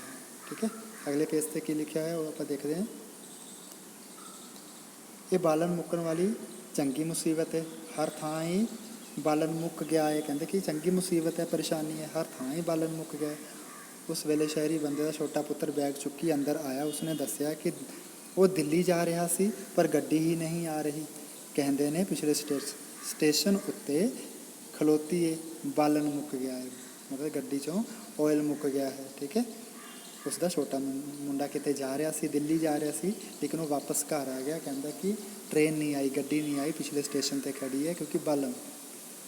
ਠੀਕ ਹੈ, ਅਗਲੇ ਪੇਜ 'ਤੇ ਕੀ ਲਿਖਿਆ ਹੈ ਉਹ ਆਪਾਂ ਦੇਖਦੇ ਹਾਂ। ਇਹ ਬਾਲਣ ਮੁੱਕਣ ਵਾਲੀ ਚੰਗੀ ਮੁਸੀਬਤ ਹੈ, ਹਰ ਥਾਂ ਹੀ ਬਾਲਣ ਮੁੱਕ ਗਿਆ ਹੈ। ਕਹਿੰਦੇ ਕਿ ਚੰਗੀ ਮੁਸੀਬਤ ਹੈ, ਪਰੇਸ਼ਾਨੀ ਹੈ, ਹਰ ਥਾਂ ਹੀ ਬਾਲਣ ਮੁੱਕ ਗਿਆ। ਉਸ ਵੇਲੇ ਸ਼ਹਿਰੀ ਬੰਦੇ ਦਾ ਛੋਟਾ ਪੁੱਤਰ ਬੈਗ ਚੁੱਕੀ ਅੰਦਰ ਆਇਆ। ਉਸਨੇ ਦੱਸਿਆ ਕਿ ਉਹ ਦਿੱਲੀ ਜਾ ਰਿਹਾ ਸੀ ਪਰ ਗੱਡੀ ਹੀ ਨਹੀਂ ਆ ਰਹੀ। ਕਹਿੰਦੇ ਨੇ ਪਿਛਲੇ ਸਟੇਸ਼ਨ ਉੱਤੇ ਖਲੋਤੀ ਹੈ, ਬਾਲਣ ਮੁੱਕ ਗਿਆ ਹੈ, ਮਤਲਬ ਗੱਡੀ 'ਚੋਂ ਆਇਲ ਮੁੱਕ ਗਿਆ ਹੈ। ਠੀਕ ਹੈ, ਉਸ ਦਾ ਛੋਟਾ ਮੁੰਡਾ ਕਿਤੇ ਜਾ ਰਿਹਾ ਸੀ, ਦਿੱਲੀ ਜਾ ਰਿਹਾ ਸੀ, ਲੇਕਿਨ ਉਹ ਵਾਪਸ ਘਰ ਆ ਗਿਆ। ਕਹਿੰਦਾ ਕਿ ਟ੍ਰੇਨ ਨਹੀਂ ਆਈ, ਗੱਡੀ ਨਹੀਂ ਆਈ, ਪਿਛਲੇ ਸਟੇਸ਼ਨ 'ਤੇ ਖੜੀ ਹੈ ਕਿਉਂਕਿ ਬਾਲਣ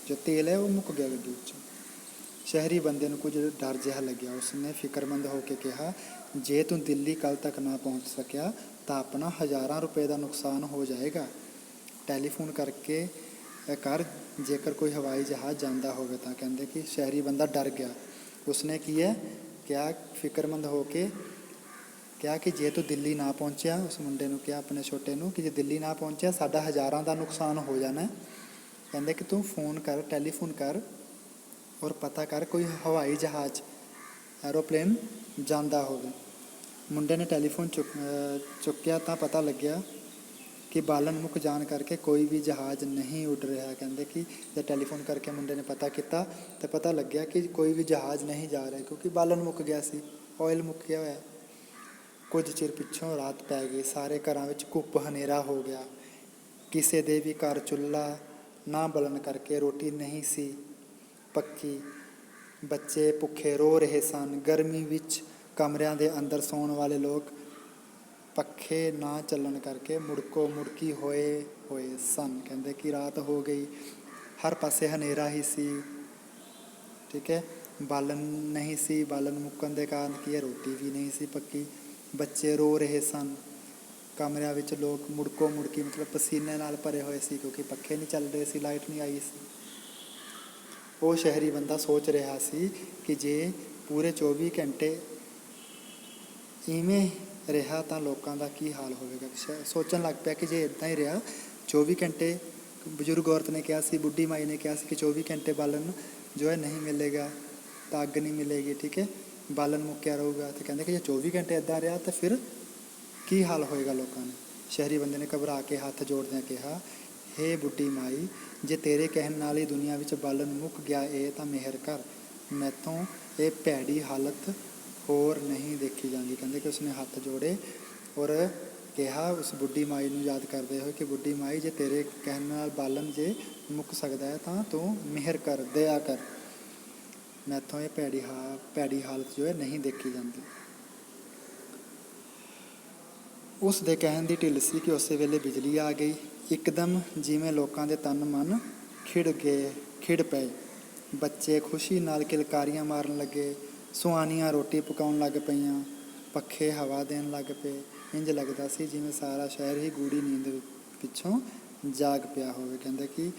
ਜੋ ਤੇਲ ਹੈ ਉਹ ਮੁੱਕ ਗਿਆ ਗੱਡੀ ਵਿੱਚੋਂ। ਸ਼ਹਿਰੀ ਬੰਦੇ ਨੂੰ ਕੁਝ ਡਰ ਜਿਹਾ ਲੱਗਿਆ। ਉਸਨੇ ਫਿਕਰਮੰਦ ਹੋ ਕੇ ਕਿਹਾ, ਜੇ ਤੂੰ ਦਿੱਲੀ ਕੱਲ੍ਹ ਤੱਕ ਨਾ ਪਹੁੰਚ ਸਕਿਆ ਤਾਂ ਆਪਣਾ ਹਜ਼ਾਰਾਂ ਰੁਪਏ ਦਾ ਨੁਕਸਾਨ ਹੋ ਜਾਏਗਾ। ਟੈਲੀਫੋਨ ਕਰਕੇ ਕਰ ਜੇਕਰ ਕੋਈ ਹਵਾਈ ਜਹਾਜ਼ ਜਾਂਦਾ ਹੋਵੇ ਤਾਂ। ਕਹਿੰਦੇ ਕਿ ਸ਼ਹਿਰੀ ਬੰਦਾ ਡਰ ਗਿਆ। ਉਸਨੇ ਕੀ ਹੈ ਕਿਹਾ, ਫਿਕਰਮੰਦ ਹੋ ਕੇ ਕਿਹਾ ਕਿ ਜੇ ਤੂੰ ਦਿੱਲੀ ਨਾ ਪਹੁੰਚਿਆ, ਉਸ ਮੁੰਡੇ ਨੂੰ ਕਿਹਾ ਆਪਣੇ ਛੋਟੇ ਨੂੰ ਕਿ ਜੇ ਦਿੱਲੀ ਨਾ ਪਹੁੰਚਿਆ ਸਾਡਾ ਹਜ਼ਾਰਾਂ ਦਾ ਨੁਕਸਾਨ ਹੋ ਜਾਣਾ। ਕਹਿੰਦੇ ਕਿ ਤੂੰ ਫੋਨ ਕਰ, ਟੈਲੀਫੋਨ ਕਰ ਔਰ ਪਤਾ ਕਰ ਕੋਈ ਹਵਾਈ ਜਹਾਜ਼ ਐਰੋਪਲੇਨ ਜਾਂਦਾ ਹੋਵੇ। ਮੁੰਡੇ ਨੇ ਟੈਲੀਫੋਨ ਚੁੱਕਿਆ ਤਾਂ ਪਤਾ ਲੱਗਿਆ ਕਿ ਬਾਲਣ ਮੁੱਕ ਜਾਣ ਕਰਕੇ ਕੋਈ ਵੀ ਜਹਾਜ਼ ਨਹੀਂ ਉੱਡ ਰਿਹਾ। ਕਹਿੰਦੇ ਕਿ ਜਦ ਟੈਲੀਫੋਨ ਕਰਕੇ ਮੁੰਡੇ ਨੇ ਪਤਾ ਕੀਤਾ ਤਾਂ ਪਤਾ ਲੱਗਿਆ ਕਿ ਕੋਈ ਵੀ ਜਹਾਜ਼ ਨਹੀਂ ਜਾ ਰਿਹਾ ਕਿਉਂਕਿ ਬਾਲਣ ਮੁੱਕ ਗਿਆ ਸੀ, ਆਇਲ ਮੁੱਕ ਗਿਆ ਹੋਇਆ। ਕੁਝ ਚਿਰ ਪਿੱਛੋਂ ਰਾਤ ਪੈ ਗਈ। ਸਾਰੇ ਘਰਾਂ ਵਿੱਚ ਘੁੱਪ ਹਨੇਰਾ ਹੋ ਗਿਆ। ਕਿਸੇ ਦੇ ਵੀ ਘਰ ਚੁੱਲ੍ਹਾ ਨਾ ਬਲਣ ਕਰਕੇ ਰੋਟੀ ਨਹੀਂ ਸੀ ਪੱਕੀ। ਬੱਚੇ ਭੁੱਖੇ ਰੋ ਰਹੇ ਸਨ। ਗਰਮੀ ਵਿੱਚ ਕਮਰਿਆਂ ਦੇ ਅੰਦਰ ਸੌਣ ਵਾਲੇ ਲੋਕ ਪੱਖੇ ਨਾ ਚੱਲਣ ਕਰਕੇ ਮੁੜਕੋ ਮੁੜਕੀ ਹੋਏ ਸਨ। ਕਹਿੰਦੇ ਕਿ ਰਾਤ ਹੋ ਗਈ, ਹਰ ਪਾਸੇ ਹਨੇਰਾ ਹੀ ਸੀ। ਠੀਕ ਹੈ, ਬਾਲਣ ਨਹੀਂ ਸੀ, ਬਾਲਣ ਮੁੱਕਣ ਦੇ ਕਾਰਨ ਕੀ ਹੈ ਰੋਟੀ ਵੀ ਨਹੀਂ ਸੀ ਪੱਕੀ। ਬੱਚੇ ਰੋ ਰਹੇ ਸਨ। ਕਮਰਿਆਂ ਵਿੱਚ ਲੋਕ ਮੁੜਕੋ ਮੁੜਕੀ ਮਤਲਬ ਪਸੀਨੇ ਨਾਲ ਭਰੇ ਹੋਏ ਸੀ ਕਿਉਂਕਿ ਪੱਖੇ ਨਹੀਂ ਚੱਲ ਰਹੇ ਸੀ, ਲਾਈਟ ਨਹੀਂ ਆਈ ਸੀ। ਉਹ ਸ਼ਹਿਰੀ ਬੰਦਾ ਸੋਚ ਰਿਹਾ ਸੀ ਕਿ ਜੇ ਪੂਰੇ 24 ਘੰਟੇ ਇਵੇਂ ਰਿਹਾ ਤਾਂ ਲੋਕਾਂ ਦਾ ਕੀ ਹਾਲ ਹੋਵੇਗਾ। ਸੋਚਣ ਲੱਗ ਪਿਆ ਕਿ ਜੇ ਇੱਦਾਂ ਹੀ ਰਿਹਾ 24 ਘੰਟੇ, ਬਜ਼ੁਰਗ ਔਰਤ ਨੇ ਕਿਹਾ ਸੀ, ਬੁੱਢੀ ਮਾਈ ਨੇ ਕਿਹਾ ਸੀ ਕਿ 24 ਘੰਟੇ ਬਾਲਣ ਜੋ ਹੈ ਨਹੀਂ ਮਿਲੇਗਾ ਤਾਂ ਅੱਗ ਨਹੀਂ ਮਿਲੇਗੀ। ਠੀਕ ਹੈ, ਬਾਲਣ ਮੁੱਕਿਆ ਰਹੂਗਾ। ਅਤੇ ਕਹਿੰਦੇ ਕਿ ਜੇ 24 ਘੰਟੇ ਇੱਦਾਂ ਰਿਹਾ ਤਾਂ ਫਿਰ ਕੀ ਹਾਲ ਹੋਏਗਾ ਲੋਕਾਂ ਨੇ। ਸ਼ਹਿਰੀ ਬੰਦੇ ਨੇ ਘਬਰਾ ਕੇ ਹੱਥ ਜੋੜਦਿਆਂ ਕਿਹਾ, ਹੇ ਬੁੱਢੀ ਮਾਈ, ਜੇ ਤੇਰੇ ਕਹਿਣ ਨਾਲ ਹੀ ਦੁਨੀਆ ਵਿੱਚ ਬਾਲਣ ਮੁੱਕ ਗਿਆ ਇਹ ਤਾਂ ਮਿਹਰ ਕਰ, ਮੈਥੋਂ ਇਹ ਭੈੜੀ ਹਾਲਤ ਹੋਰ ਨਹੀਂ ਦੇਖੀ ਜਾਂਦੀ। ਕਹਿੰਦੇ ਕਿ ਉਸਨੇ ਹੱਥ ਜੋੜੇ ਔਰ ਕਿਹਾ ਉਸ ਬੁੱਢੀ ਮਾਈ ਨੂੰ ਯਾਦ ਕਰਦੇ ਹੋਏ ਕਿ ਬੁੱਢੀ ਮਾਈ, ਜੇ ਤੇਰੇ ਕਹਿਣ ਨਾਲ ਬਾਲਣ ਜੇ ਮੁੱਕ ਸਕਦਾ ਹੈ ਤਾਂ ਤੂੰ ਮਿਹਰ ਕਰ, ਦਇਆ ਕਰ, ਮੈਥੋਂ ਇਹ ਭੈੜੀ ਹਾਲਤ ਜੋ ਹੈ ਨਹੀਂ ਦੇਖੀ ਜਾਂਦੀ। ਉਸ ਦੇ ਕਹਿਣ ਦੀ ਢਿੱਲ ਸੀ ਕਿ ਉਸੇ ਵੇਲੇ ਬਿਜਲੀ ਆ ਗਈ। ਇੱਕਦਮ ਜਿਵੇਂ ਲੋਕਾਂ ਦੇ ਤਨ ਮਨ ਖਿੜ ਪਏ। ਬੱਚੇ ਖੁਸ਼ੀ ਨਾਲ ਕਿਲਕਾਰੀਆਂ ਮਾਰਨ ਲੱਗੇ। ਸੁਆਣੀਆਂ ਰੋਟੀ ਪਕਾਉਣ ਲੱਗ ਪਈਆਂ। ਪੱਖੇ ਹਵਾ ਦੇਣ ਲੱਗ ਪਏ। ਇੰਝ ਲੱਗਦਾ ਸੀ ਜਿਵੇਂ ਸਾਰਾ ਸ਼ਹਿਰ ਹੀ ਗੂੜੀ ਨੀਂਦ ਪਿੱਛੋਂ ਜਾਗ ਪਿਆ ਹੋਵੇ। ਕਹਿੰਦੇ ਕਿ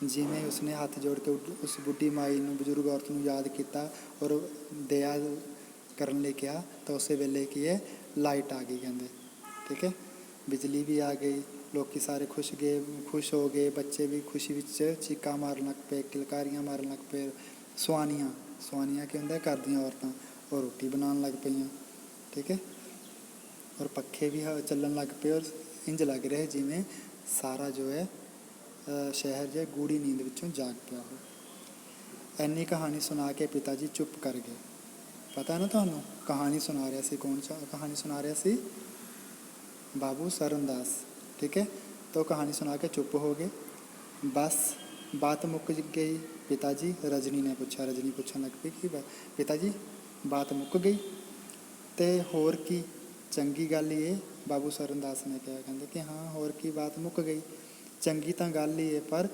ਜਿਵੇਂ ਉਸਨੇ ਹੱਥ ਜੋੜ ਕੇ ਉਸ ਬੁੱਢੀ ਮਾਈ ਨੂੰ, ਬਜ਼ੁਰਗ ਔਰਤ ਨੂੰ ਯਾਦ ਕੀਤਾ ਔਰ ਦਇਆ ਕਰਨ ਲਈ ਕਿਹਾ ਤਾਂ ਉਸੇ ਵੇਲੇ ਕੀ ਹੈ ਲਾਈਟ ਆ ਗਈ। ਕਹਿੰਦੇ ਠੀਕ ਹੈ, ਬਿਜਲੀ ਵੀ ਆ ਗਈ। ਲੋਕ ਸਾਰੇ ਖੁਸ਼ ਹੋ ਗਏ। ਬੱਚੇ ਵੀ ਖੁਸ਼ੀ ਵਿੱਚ ਚੀਕਾਂ ਮਾਰਨ ਲੱਗ ਪਏ, ਕਿਲਕਾਰੀਆਂ ਮਾਰਨ ਲੱਗ ਪਏ। ਸੁਆਣੀਆਂ ਕੀ ਹੁੰਦਾ, ਘਰ ਦੀਆਂ ਔਰਤਾਂ, ਉਹ ਰੋਟੀ ਬਣਾਉਣ ਲੱਗ ਪਈਆਂ। ਠੀਕ ਹੈ, ਔਰ ਪੱਖੇ ਵੀ ਚੱਲਣ ਲੱਗ ਪਏ ਔਰ ਇੰਝ ਲੱਗ ਰਿਹਾ ਜਿਵੇਂ ਸਾਰਾ ਜੋ ਹੈ ਸ਼ਹਿਰ ਜੇ ਗੂੜੀ ਨੀਂਦ ਵਿੱਚੋਂ ਜਾਗ ਪਿਆ ਹੋ। ਇੰਨੀ ਕਹਾਣੀ ਸੁਣਾ ਕੇ ਪਿਤਾ ਜੀ ਚੁੱਪ ਕਰ ਗਏ। ਪਤਾ ਨਾ ਤੁਹਾਨੂੰ ਕਹਾਣੀ ਸੁਣਾ ਰਿਹਾ ਸੀ ਕੌਣ? ਕਹਾਣੀ ਸੁਣਾ ਰਿਹਾ ਸੀ ਬਾਬੂ ਸਰਨਦਾਸ। ਠੀਕ ਹੈ, तो कहानी सुना के चुप हो गए। बस बात मुक गई पिताजी, रजनी ने पूछा। रजनी पूछने लग पई कि पिताजी बात मुक गई? तो होर की चंगी गल ये ਬਾਬੂ ਸਰਨਦਾਸ ਨੇ ਕਿਹਾ, ਕਹਿੰਦੇ ਕਿ ਹਾਂ ਹੋਰ ਕੀ, ਬਾਤ ਮੁੱਕ ਗਈ, ਚੰਗੀ ਤਾਂ ਗੱਲ ਹੀ ਹੈ, ਪਰ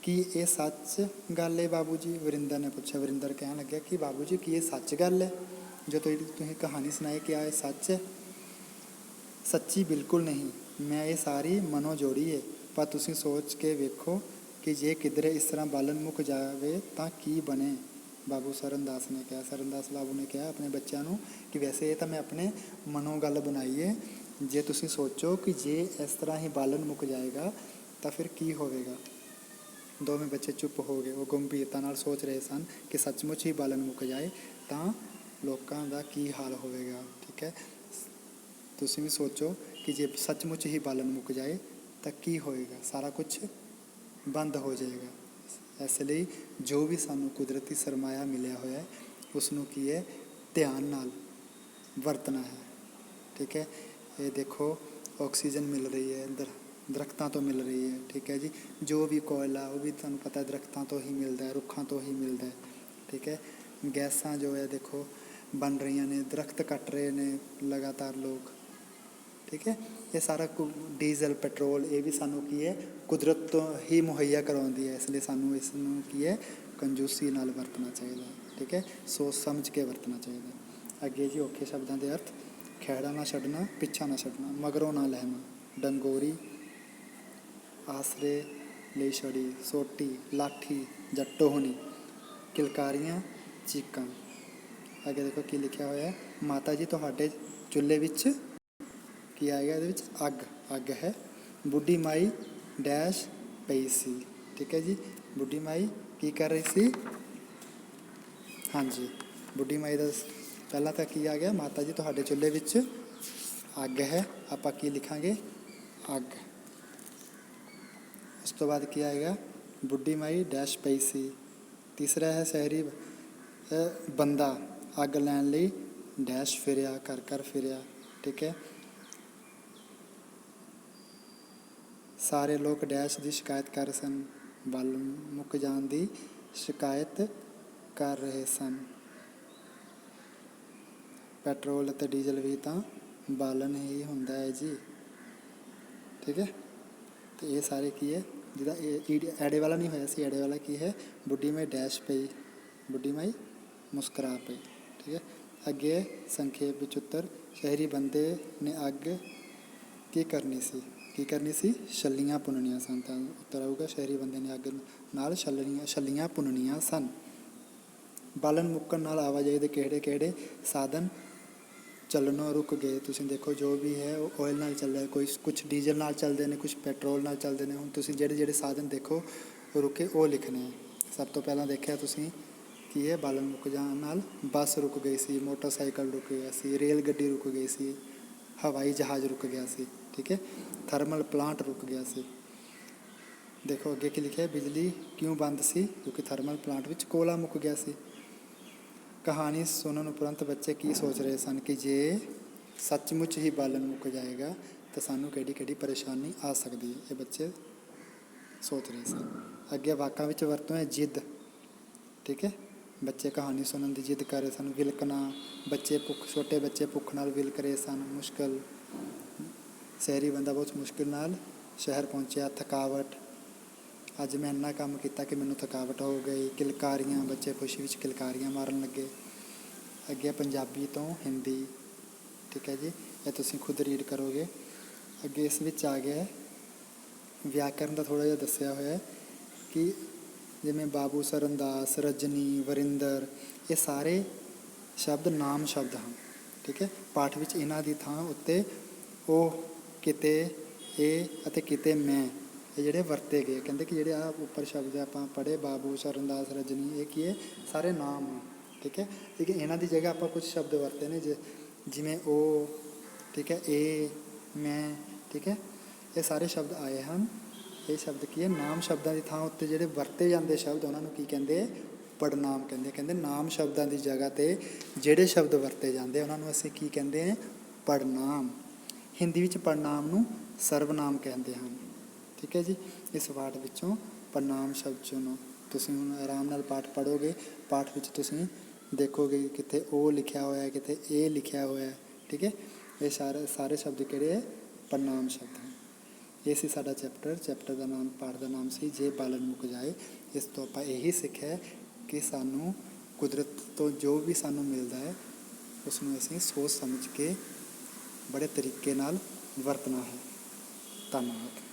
ਕੀ ਇਹ ਸੱਚ ਗੱਲ ਹੈ ਬਾਬੂ ਜੀ? ਵਰਿੰਦਰ ਨੇ ਪੁੱਛਿਆ। ਵਰਿੰਦਰ ਕਹਿਣ ਲੱਗਿਆ ਕਿ ਬਾਬੂ ਜੀ ਕੀ ਇਹ ਸੱਚ ਗੱਲ ਹੈ ਜੋ ਤੁਸੀਂ ਕਹਾਣੀ ਸੁਣਾਈ, ਕਿਆ ਇਹ ਸੱਚ ਹੈ? ਸੱਚੀ ਬਿਲਕੁਲ ਨਹੀਂ, ਮੈਂ ਇਹ ਸਾਰੀ ਮਨੋ ਜੋੜੀ ਹੈ, ਪਰ ਤੁਸੀਂ ਸੋਚ ਕੇ ਵੇਖੋ ਕਿ ਜੇ ਕਿਧਰੇ ਇਸ ਤਰ੍ਹਾਂ ਬਾਲਣ ਮੁੱਕ ਜਾਵੇ ਤਾਂ ਕੀ ਬਣੇ? ਬਾਬੂ ਸਰਨਦਾਸ ਨੇ ਕਿਹਾ, ਸਰਨਦਾਸ ਬਾਬੂ ਨੇ ਕਿਹਾ ਆਪਣੇ ਬੱਚਿਆਂ ਨੂੰ ਕਿ ਵੈਸੇ ਇਹ ਤਾਂ ਮੈਂ ਆਪਣੇ ਮਨੋਂ ਗੱਲ ਬਣਾਈ ਹੈ, ਜੇ ਤੁਸੀਂ ਸੋਚੋ ਕਿ ਜੇ ਇਸ ਤਰ੍ਹਾਂ ਹੀ ਬਾਲਣ ਮੁੱਕ ਜਾਏਗਾ ਤਾਂ ਫਿਰ ਕੀ ਹੋਵੇਗਾ। ਦੋਵੇਂ ਬੱਚੇ ਚੁੱਪ ਹੋ ਗਏ। ਉਹ ਗੰਭੀਰਤਾ ਨਾਲ ਸੋਚ ਰਹੇ ਸਨ ਕਿ ਸੱਚਮੁੱਚ ਹੀ ਬਾਲਣ ਮੁੱਕ ਜਾਏ ਤਾਂ ਲੋਕਾਂ ਦਾ ਕੀ ਹਾਲ ਹੋਵੇਗਾ। ਠੀਕ ਹੈ, ਤੁਸੀਂ ਵੀ ਸੋਚੋ ਕਿ ਜੇ ਸੱਚਮੁੱਚ ਹੀ ਬਾਲਣ ਮੁੱਕ ਜਾਏ ਤਾਂ ਕੀ ਹੋਏਗਾ, ਸਾਰਾ ਕੁਝ ਬੰਦ ਹੋ ਜਾਏਗਾ। ਇਸ ਲਈ ਜੋ ਵੀ ਸਾਨੂੰ ਕੁਦਰਤੀ ਸਰਮਾਇਆ ਮਿਲਿਆ ਹੋਇਆ ਹੈ ਉਸ ਨੂੰ ਕੀ ਹੈ, ਧਿਆਨ ਨਾਲ ਵਰਤਣਾ ਹੈ। ਠੀਕ ਹੈ, ਇਹ ਦੇਖੋ ਆਕਸੀਜਨ ਮਿਲ ਰਹੀ ਹੈ ਦਰਖਤਾਂ ਤੋਂ ਮਿਲ ਰਹੀ ਹੈ। ਠੀਕ ਹੈ ਜੀ, ਜੋ ਵੀ ਕੋਇਲਾ ਉਹ ਵੀ ਤੁਹਾਨੂੰ ਪਤਾ ਦਰਖਤਾਂ ਤੋਂ ਹੀ ਮਿਲਦਾ ਹੈ, ਰੁੱਖਾਂ ਤੋਂ ਹੀ ਮਿਲਦਾ ਹੈ। ਠੀਕ ਹੈ, ਗੈਸਾਂ ਜੋ ਹੈ ਦੇਖੋ ਬਣ ਰਹੀਆਂ ਨੇ, ਦਰਖਤ ਕੱਟ ਰਹੇ ਨੇ ਲਗਾਤਾਰ ਲੋਕ। ਠੀਕ ਹੈ, ਇਹ ਸਾਰਾ ਡੀਜ਼ਲ ਪੈਟਰੋਲ ਇਹ ਵੀ ਸਾਨੂੰ ਕੀ ਹੈ, ਕੁਦਰਤ ਤੋਂ ਹੀ ਮੁਹੱਈਆ ਕਰਵਾਉਂਦੀ ਹੈ। ਇਸ ਲਈ ਸਾਨੂੰ ਇਸ ਨੂੰ ਕੀ ਹੈ, ਕੰਜੂਸੀ ਨਾਲ ਵਰਤਣਾ ਚਾਹੀਦਾ ਹੈ। ਠੀਕ ਹੈ, ਸੋਚ ਸਮਝ ਕੇ ਵਰਤਣਾ ਚਾਹੀਦਾ। ਅੱਗੇ ਜੀ ਔਖੇ ਸ਼ਬਦਾਂ ਦੇ ਅਰਥ। ਖਹਿੜਾ ਨਾ ਛੱਡਣਾ, ਪਿੱਛਾ ਨਾ ਛੱਡਣਾ, ਮਗਰੋਂ ਨਾ ਲਹਿਣਾ, ਡੰਗੋਰੀ, ਆਸਰੇ ਲਈ ਛੜੀ, ਸੋਟੀ, ਲਾਠੀ ਜਾਂ ਟੋਹਣੀ, ਕਿਲਕਾਰੀਆਂ, ਚੀਕਾਂ। ਅੱਗੇ ਦੇਖੋ ਕੀ ਲਿਖਿਆ ਹੋਇਆ ਹੈ, ਮਾਤਾ ਜੀ ਤੁਹਾਡੇ ਚੁੱਲ੍ਹੇ ਵਿੱਚ ਕੀ ਆਏਗਾ, ਇਹਦੇ ਵਿੱਚ ਅੱਗ ਹੈ। ਬੁੱਢੀ ਮਾਈ ਡੈਸ਼ ਪਈ ਸੀ। ਠੀਕ ਹੈ ਜੀ, ਬੁੱਢੀ ਮਾਈ ਕੀ ਕਰ ਰਹੀ ਸੀ? ਹਾਂਜੀ, ਬੁੱਢੀ ਮਾਈ ਦਾ ਪਹਿਲਾਂ ਤਾਂ ਕੀ ਆ ਗਿਆ, ਮਾਤਾ ਜੀ ਤੁਹਾਡੇ ਚੁੱਲ੍ਹੇ ਵਿੱਚ ਅੱਗ ਹੈ, ਆਪਾਂ ਕੀ ਲਿਖਾਂਗੇ, ਅੱਗ। ਉਸ ਤੋਂ ਬਾਅਦ ਕੀ ਆਏਗਾ, ਬੁੱਢੀ ਮਾਈ ਡੈਸ਼ ਪਈ ਸੀ। ਤੀਸਰਾ ਹੈ ਸ਼ਹਿਰੀ ਬੰਦਾ ਅੱਗ ਲੈਣ ਲਈ ਡੈਸ਼ ਫਿਰਿਆ, ਕਰ ਫਿਰਿਆ। ਠੀਕ ਹੈ, ਸਾਰੇ ਲੋਕ ਡੈਸ਼ ਦੀ ਸ਼ਿਕਾਇਤ ਕਰ ਰਹੇ ਸਨ, ਬਾਲਣ ਮੁੱਕ ਜਾਣ ਦੀ ਸ਼ਿਕਾਇਤ ਕਰ ਰਹੇ ਸਨ। ਪੈਟਰੋਲ ਅਤੇ ਡੀਜ਼ਲ ਵੀ ਤਾਂ ਬਾਲਣ ਹੀ ਹੁੰਦਾ ਹੈ ਜੀ। ਠੀਕ ਹੈ, ਤੇ ਇਹ ਸਾਰੇ ਕੀ ਹੈ, ਜਿਹਦਾ ਐੜੇ ਵਾਲਾ ਨਹੀਂ ਹੋਇਆ ਸੀ, ਐੜੇ ਵਾਲਾ ਕੀ ਹੈ, ਬੁੱਢੀ ਮਾਈ ਡੈਸ਼ ਪਈ, ਬੁੱਢੀ ਮਾਈ ਮੁਸਕਰਾ ਪਈ। ਠੀਕ ਹੈ, ਅੱਗੇ ਸੰਖੇਪ ਵਿੱਚ ਉੱਤਰ। ਸ਼ਹਿਰੀ ਬੰਦੇ ਨੇ ਅੱਗ ਕੀ ਕਰਨੀ ਸੀ, ਛੱਲੀਆਂ ਭੁੰਨਣੀਆਂ ਸਨ। ਤਾਂ ਉੱਤਰ ਆਊਗਾ, ਸ਼ਹਿਰੀ ਬੰਦੇ ਨੇ ਅੱਗ ਨਾਲ ਛੱਲੀਆਂ ਭੁੰਨਣੀਆਂ ਸਨ। ਬਾਲਣ ਮੁੱਕਣ ਨਾਲ ਆਵਾਜਾਈ ਦੇ ਕਿਹੜੇ ਸਾਧਨ ਚੱਲਣੋਂ ਰੁਕ ਗਏ? ਤੁਸੀਂ ਦੇਖੋ ਜੋ ਵੀ ਹੈ ਉਹ ਆਇਲ ਨਾਲ ਚੱਲ ਰਿਹਾ, ਕੁਛ ਡੀਜ਼ਲ ਨਾਲ ਚੱਲਦੇ ਨੇ, ਕੁਛ ਪੈਟਰੋਲ ਨਾਲ ਚੱਲਦੇ ਨੇ। ਹੁਣ ਤੁਸੀਂ ਜਿਹੜੇ ਸਾਧਨ ਦੇਖੋ ਰੁਕੇ ਉਹ ਲਿਖਣੇ। ਸਭ ਤੋਂ ਪਹਿਲਾਂ ਦੇਖਿਆ ਤੁਸੀਂ ਕੀ ਹੈ, ਬਾਲਣ ਮੁੱਕ ਜਾਣ ਨਾਲ ਬੱਸ ਰੁਕ ਗਈ ਸੀ, ਮੋਟਰਸਾਈਕਲ ਰੁਕ ਗਿਆ ਸੀ, ਰੇਲ ਗੱਡੀ ਰੁਕ ਗਈ ਸੀ, ਹਵਾਈ ਜਹਾਜ਼ ਰੁਕ ਗਿਆ ਸੀ। ਠੀਕ ਹੈ, ਥਰਮਲ ਪਲਾਂਟ ਰੁਕ ਗਿਆ ਸੀ। ਦੇਖੋ ਅੱਗੇ ਕੀ ਲਿਖਿਆ, ਬਿਜਲੀ ਕਿਉਂ ਬੰਦ ਸੀ? ਕਿਉਂਕਿ ਥਰਮਲ ਪਲਾਂਟ ਵਿੱਚ ਕੋਲਾ ਮੁੱਕ ਗਿਆ ਸੀ। ਕਹਾਣੀ ਸੁਣਨ ਉਪਰੰਤ ਬੱਚੇ ਕੀ ਸੋਚ ਰਹੇ ਸਨ ਕਿ ਜੇ ਸੱਚਮੁੱਚ ਹੀ ਬਾਲਣ ਮੁੱਕ ਜਾਏਗਾ ਤਾਂ ਸਾਨੂੰ ਕਿਹੜੀ ਪਰੇਸ਼ਾਨੀ ਆ ਸਕਦੀ ਹੈ, ਇਹ ਬੱਚੇ ਸੋਚ ਰਹੇ ਸਨ। ਅੱਗੇ ਵਾਕਾਂ ਵਿੱਚ ਵਰਤੋਂ ਹੈ ਜਿੱਦ। ਠੀਕ ਹੈ, ਬੱਚੇ ਕਹਾਣੀ ਸੁਣਨ ਦੀ ਜਿੱਦ ਕਰ ਰਹੇ ਸਨ। ਵਿਲਕਣਾ, ਛੋਟੇ ਬੱਚੇ ਭੁੱਖ ਨਾਲ ਵਿਲਕ ਰਹੇ ਸਨ। ਮੁਸ਼ਕਿਲ, ਸ਼ਹਿਰੀ ਬੰਦਾ ਬਹੁਤ ਮੁਸ਼ਕਿਲ ਨਾਲ ਸ਼ਹਿਰ ਪਹੁੰਚਿਆ। ਥਕਾਵਟ, ਅੱਜ ਮੈਂ ਇੰਨਾ ਕੰਮ ਕੀਤਾ ਕਿ ਮੈਨੂੰ ਥਕਾਵਟ ਹੋ ਗਈ। ਕਿਲਕਾਰੀਆਂ, ਬੱਚੇ ਖੁਸ਼ੀ ਵਿੱਚ ਕਿਲਕਾਰੀਆਂ ਮਾਰਨ ਲੱਗੇ। ਅੱਗੇ ਪੰਜਾਬੀ ਤੋਂ ਹਿੰਦੀ। ਠੀਕ ਹੈ ਜੀ, ਇਹ ਤੁਸੀਂ ਖੁਦ ਰੀਡ ਕਰੋਗੇ। ਅੱਗੇ ਇਸ ਵਿੱਚ ਆ ਗਿਆ ਵਿਆਕਰਨ ਦਾ ਥੋੜ੍ਹਾ ਜਿਹਾ ਦੱਸਿਆ ਹੋਇਆ ਕਿ ਜਿਵੇਂ ਬਾਬੂ ਸਰਨਦਾਸ, ਰਜਨੀ, ਵਰਿੰਦਰ, ਇਹ ਸਾਰੇ ਸ਼ਬਦ ਨਾਮ ਸ਼ਬਦ ਹਨ। ਠੀਕ ਹੈ, ਪਾਠ ਵਿੱਚ ਇਹਨਾਂ ਦੀ ਥਾਂ ਉੱਤੇ ਉਹ, ਕਿਤੇ, ਇਹ ਅਤੇ ਕਿਤੇ ਮੈਂ, ਇਹ ਜਿਹੜੇ ਵਰਤੇ ਗਏ। ਕਹਿੰਦੇ ਕਿ ਜਿਹੜੇ ਆ ਉੱਪਰ ਸ਼ਬਦ ਆਪਾਂ ਪੜ੍ਹੇ, ਬਾਬੂ, ਸਰਨਦਾਸ, ਰਜਨੀ, ਇਹ ਕੀ ਹੈ, ਸਾਰੇ ਨਾਮ ਆ। ਠੀਕ ਹੈ, ਲੇਕਿਨ ਇਹਨਾਂ ਦੀ ਜਗ੍ਹਾ ਆਪਾਂ ਕੁਝ ਸ਼ਬਦ ਵਰਤੇ ਨੇ ਜਿਵੇਂ ਉਹ। ਠੀਕ ਹੈ, ਇਹ, ਮੈਂ। ਠੀਕ ਹੈ, ਇਹ ਸਾਰੇ ਸ਼ਬਦ ਆਏ ਹਨ। ਇਹ ਸ਼ਬਦ ਕੀ ਹੈ, ਨਾਮ ਸ਼ਬਦਾਂ ਦੀ ਥਾਂ ਉੱਤੇ ਜਿਹੜੇ ਵਰਤੇ ਜਾਂਦੇ ਸ਼ਬਦ ਉਹਨਾਂ ਨੂੰ ਕੀ ਕਹਿੰਦੇ, ਪੜਨਾਮ ਕਹਿੰਦੇ। ਕਹਿੰਦੇ ਨਾਮ ਸ਼ਬਦਾਂ ਦੀ ਜਗ੍ਹਾ 'ਤੇ ਜਿਹੜੇ ਸ਼ਬਦ ਵਰਤੇ ਜਾਂਦੇ ਉਹਨਾਂ ਨੂੰ ਅਸੀਂ ਕੀ ਕਹਿੰਦੇ ਹਾਂ, ਪੜਨਾਮ। ਹਿੰਦੀ ਵਿੱਚ ਪੜਨਾਮ ਨੂੰ ਸਰਵਨਾਮ ਕਹਿੰਦੇ ਹਨ। ਠੀਕ ਹੈ ਜੀ, ਇਸ ਪਾਠ ਵਿੱਚੋਂ ਪੜਨਾਮ ਸ਼ਬਦ ਚੁਣੋ। ਤੁਸੀਂ ਹੁਣ ਆਰਾਮ ਨਾਲ ਪਾਠ ਪੜ੍ਹੋਗੇ। ਪਾਠ ਵਿੱਚ ਤੁਸੀਂ ਦੇਖੋਗੇ ਕਿਤੇ ਉਹ ਲਿਖਿਆ ਹੋਇਆ, ਕਿਤੇ ਇਹ ਲਿਖਿਆ ਹੋਇਆ। ਠੀਕ ਹੈ, ਇਹ ਸਾਰੇ ਸ਼ਬਦ ਕਿਹੜੇ ਹੈ? ਪੜਨਾਮ ਸ਼ਬਦ ਹੈ। ਇਹ ਸੀ ਸਾਡਾ ਚੈਪਟਰ ਦਾ ਨਾਮ, ਪਾਠ ਦਾ ਨਾਮ ਸੀ ਜੇ ਬਾਲਣ ਮੁੱਕ ਜਾਏ। ਇਸ ਤੋਂ ਆਪਾਂ ਇਹੀ ਸਿੱਖਿਆ ਕਿ ਸਾਨੂੰ ਕੁਦਰਤ ਤੋਂ ਜੋ ਵੀ ਸਾਨੂੰ ਮਿਲਦਾ ਹੈ ਉਸ ਨੂੰ ਅਸੀਂ ਸੋਚ ਸਮਝ ਕੇ ਬੜੇ ਤਰੀਕੇ ਨਾਲ ਵਰਤਣਾ ਹੈ। ਧੰਨਵਾਦ।